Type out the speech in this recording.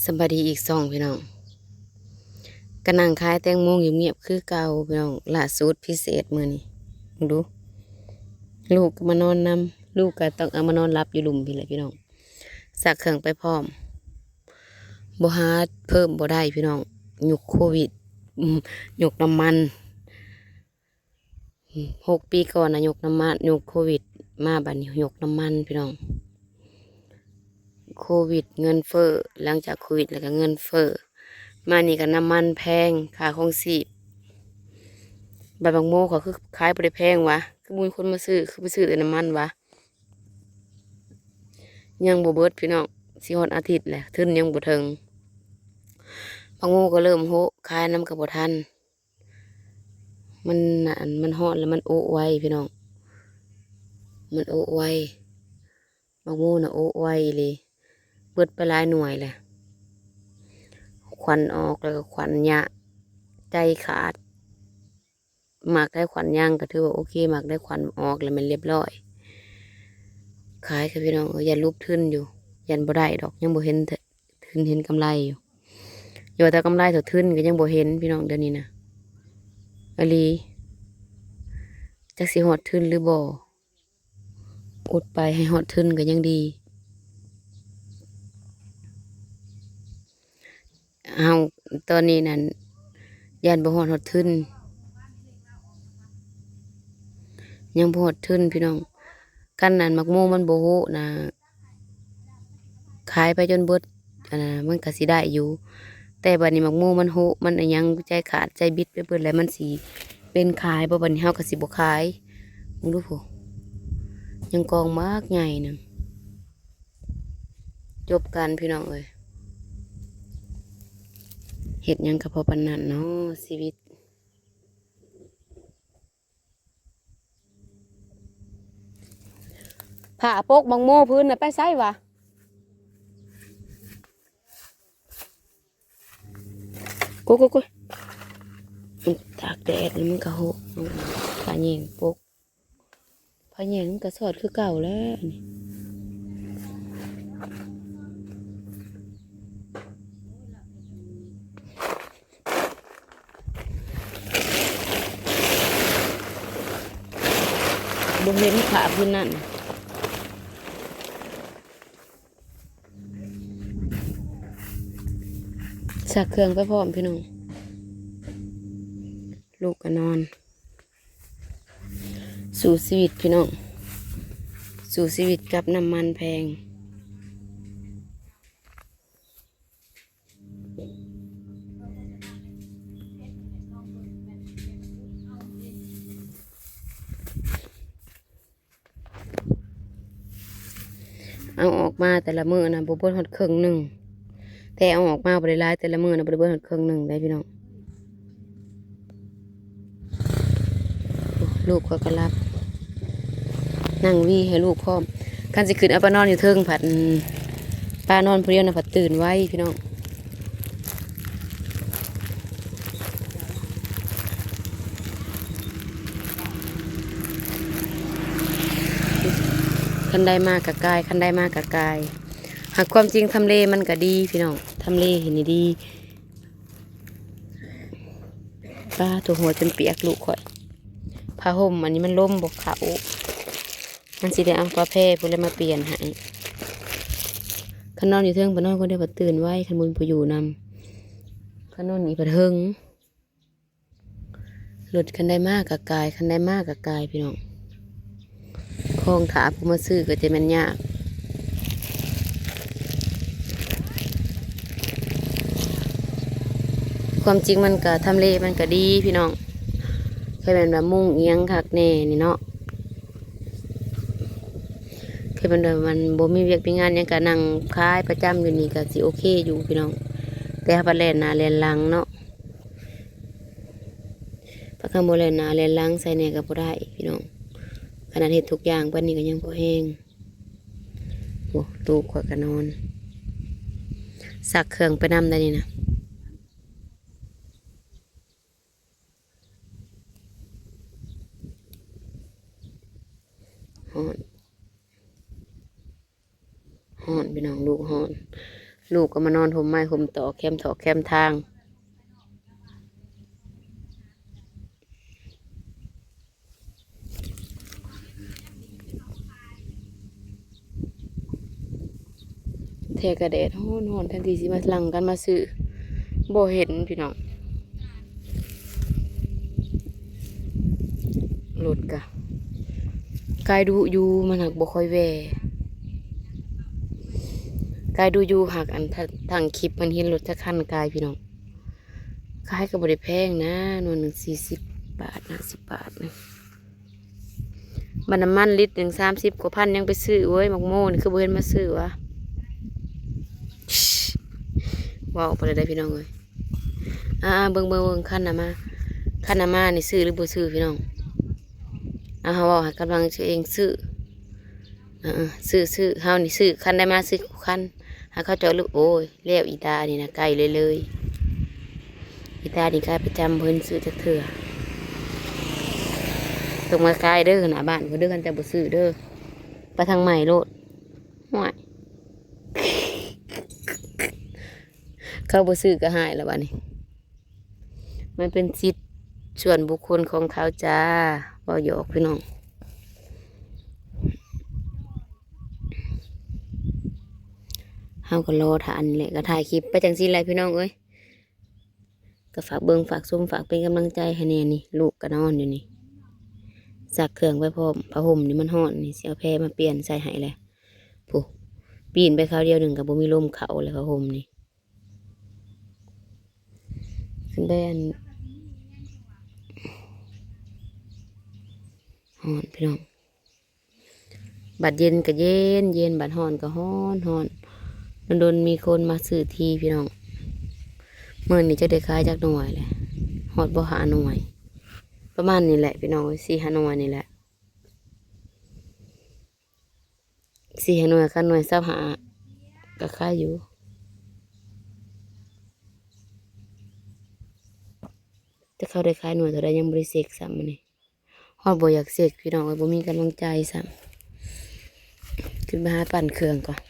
สบายดีอีก2พี่น้องกำลังขายแตงโมเงียบๆคือเก่าพี่น้องล่าสุดพิเศษมื้อนี้มึงดูลูกก็มานอนนำลูกก็ต้องเอามานอนรับอยู่หลุมพี่แหละพี่น้องสักเครื่องไปพร้อมบ่หาเพิ่มบ่ได้พี่น้องยุคโควิดยุคน้ำมัน6 ปีก่อนนะยุคน้ำมันยุคโควิดมาบัดนี้ยุคน้ำมันพี่น้องโควิดเงินเฟ้อหลังจากโควิดแล้วก็เงินเฟ้อมานี่ก็น้ำมันแพงค่าครองชีพใบบางโมเขาคือขายบ่ได้แพงวะคือมีคนมาซื้อคือไปซื้อแต่น้ำมันวะยังบ่เบิดพี่น้องสิฮอดอาทิตย์แหละทุนยังบ่ถึงบางโมก็เริ่มโหขายน้ำกับบ่ทันมันน่ะมันฮอดแล้วมันโอะไวพี่น้องมันโอะไวบางโมน่ะโอะไวอีหลีเบิดไปหลายหน่วยแหละควันออกแล้วก็ควันยะใจขาดหมักได้ควันย่างก็ถือว่าโอเคหมักได้ควันออกแล้วมันเรียบร้อยขายค่ะพี่น้องยันรูปทึนอยู่ยันบ่ได้ดอกยังบ่เห็นทึนเห็นกำไรอยู่อย่าว่าแต่กำไรเถอะทึนก็ยังบ่เห็นพี่น้องเดี๋ยวนี้นะอลีจักสิฮอดทึนหรือบ่อดไปให้ฮอดทึนก็ยังดีเอาตอนนี้นั่นยันบ่ฮอดทึนยังบ่ฮอดทึนพี่น้องกันนั่นมักโมมันบ่โหนะขายไปจนเบิดมันก็สิได้อยู่แต่บัดนี้มักโมมันโหมันอิหยังใจขาดใจบิดไปเบิดแล้วมันสิเป็นขายบ่บัดนี้เฮาก็สิบ่ขายมึงดูผู้ยังกองมากใหญ่หนึงจบกันพี่น้องเอ้ยเฮ็ดหยังก็พอปานนั้นเนาะชีวิตผ้าปกบังโมพื้นน่ะไปไสวะกูมันตากแดดแล้วมันก็โหผ้าแยงปกผ้าแยงมันก็สอดคือเก่าแล้วนี่บ่เห็นผ้าพื้นนั่นสักเครื่องไปพร้อมพี่น้องลูกก็นอนสู่ชีวิตพี่น้องสู่ชีวิตกับน้ำมันแพงเอาออกมาแต่ละมื้อนะบ่เบิดฮอดครึ่งหนึ่งแต่เอาออกมาบ่ได้หลายแต่ละมื้อนะบ่ได้เบิดฮอดครึ่งหนึ่งได้พี่น้องลูกก็รับนั่งวีให้ลูกพร้อมคันสิขึ้นเอาไปนอนอยู่เทิงผัดป้านอนผู้เดียวนะผัดตื่นไว้พี่น้องคันได้มากกับกายคันได้มากกับกายหากความจริงทำเลมันก็ดีพี่น้องทำเลเห็นดีป้าตัวหัวจนเปียกลูกข่อยผ้าห่มอันนี้มันล่มบกเขามันสิได้เอาผ้าแพร่พวกแล้วมาเปลี่ยนให้คันนอนอยู่เทิงปนอนคนเดียวผัดตื่นไว้คันมุนผู้อยู่นำคันนอนอีผัดเทิงหลุดคันได้มากกับกายคันได้มากกับกายพี่น้องคลองถาผู้มาซื้อก็จะมันยากความจริงมันก็ทำเลมันก็ดีพี่น้องเคยเป็นแบบมุ่งเอียงคักแน่นี่เนาะเคยเป็นแบบมันบ่มีเวียกมีงานยังกะนั่งคายประจำอยู่นี่ก็สิโอเคอยู่พี่น้องแต่ถ้าไปเล่นหน้าเล่นหลังเนาะพระคำโบราณนาเรียนล้างใส่เนกับบ่ได้พี่น้องขนาดเห็ดทุกอย่างปันนี้ก็ยังพอแห้งโอ้ตูกขวดกันนอนสักเครื่องไปนำได้นี่นะฮอนฮอนพี่น้องลูกฮอน ลูกก็มานอนห่มไม้ห่มต่อแคมถอกแคมทางแทกระแดดฮ้อนๆแทนที่สิมาหลังกันมาซื้อบ่เห็นพี่น้องรถกะกายดูอยู่มันหักบ่ค่อยแวกายดูอยู่หักอันทางคลิปมันเห็นรถจะคันกายพี่น้องขายก็บ่ได้แพงนะหน่วยหนึ่ง40 บาท50 บาทนะมันน้ำมันลิตรหนึ่ง30 กว่าพันยังไปซื้อเว้ยมักโม่นี่คือบ่เห็นมาซื้อวะว้าวไปเลยได้พี่น้องเลยเบิ่งคันน่ะมานี่ซื้อหรือบ่ซื้อพี่น้องเฮาเว้าให้กำลังตัวเองซื้อซื้อเฮานี่ซื้อคันได้มาซื้อคันหาเขาเจาะลึกโอ้ยแล้วอีตานี่นะไกลเลยอีตานี่กลายประจำเพิ่นซื้อจักเถื่อตรงมาไกลเด้อหน้าบ้านเพิ่นเด้อกันแต่บ่ซื้อเด้อไปทางใหม่โลดห่วยเขาบ่ซื้อก็หายแล้วบัดนี้มันเป็นสิทธิ์ส่วนบุคคลของเขาจ้าบ่หยอกพี่น้องเฮาก็รอทานแหละก็ถ่ายคลิปไปจังซี่แหละพี่น้องเอ้ยก็ฝากเบิ่งฝากชมฝากเป็นกำลังใจให้แน่นี่ลูกก็นอนอยู่นี่ซักเครื่องไว้พร้อมผ้าห่มนี่มันร้อนนี่สิเอาแพรมาเปลี่ยนใส่ให้แหละผู้ปีนไปคราวเดียวหนึ่งก็บ่มีลมเข้าเลยผ้าห่มนี่ขึ้นได้อันฮ้อนพี่น้องบัดเย็นก็เย็นบัดฮ้อนก็ฮ้อนโดนมีคนมาซื้อทีพี่น้องเมื่อนี้จะได้ขายจากหน่วยแหละฮอดบ่หาหน่วยประมาณนี้แหละพี่น้อง4-5 หน่วยนี่แหละ4-5 หน่วยคันหน่วย25ก็ขายอยู่แต่เขาได้ขายหน่วยเท่าใดยังบ่ได้เสกซ้ำมื้อนี้ฮอดบ่อยากเสกพี่น้องบ่มีกำลังใจซ้ำขึ้นมาหาปั่นเครื่องก่อน